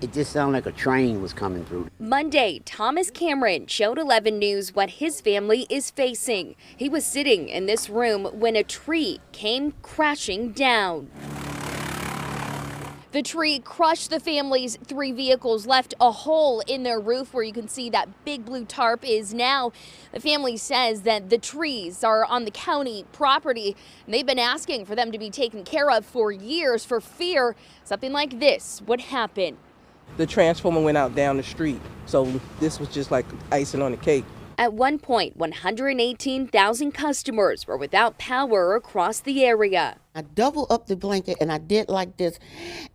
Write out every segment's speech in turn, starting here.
It just sounded like a train was coming through. Monday, Thomas Cameron showed 11 News what his family is facing. He was sitting in this room when a tree came crashing down. The tree crushed the family's 3 vehicles, left a hole in their roof where you can see that big blue tarp is now. The family says that the trees are on the county property, and they've been asking for them to be taken care of for years for fear something like this would happen. The transformer went out down the street, so this was just like icing on the cake. At one point, 118,000 customers were without power across the area. I doubled up the blanket and I did like this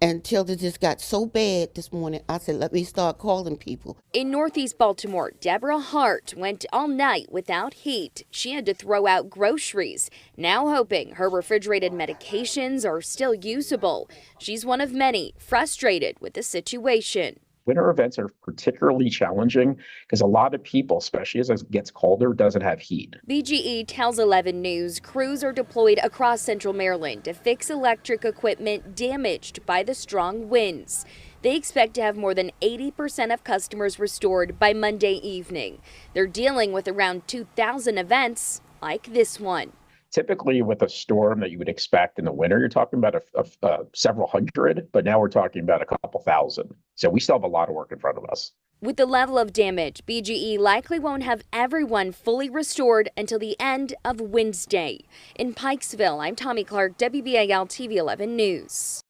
until it just got so bad this morning. I said, let me start calling people. In Northeast Baltimore, Deborah Hart went all night without heat. She had to throw out groceries, now hoping her refrigerated medications are still usable. She's one of many frustrated with the situation. Winter events are particularly challenging because a lot of people, especially as it gets colder, doesn't have heat. BGE tells 11 News crews are deployed across central Maryland to fix electric equipment damaged by the strong winds. They expect to have more than 80% of customers restored by Monday evening. They're dealing with around 2,000 events like this one. Typically, with a storm that you would expect in the winter, you're talking about several hundred, but now we're talking about a couple thousand. So we still have a lot of work in front of us. With the level of damage, BGE likely won't have everyone fully restored until the end of Wednesday. In Pikesville, I'm Tommy Clark, WBAL TV 11 News.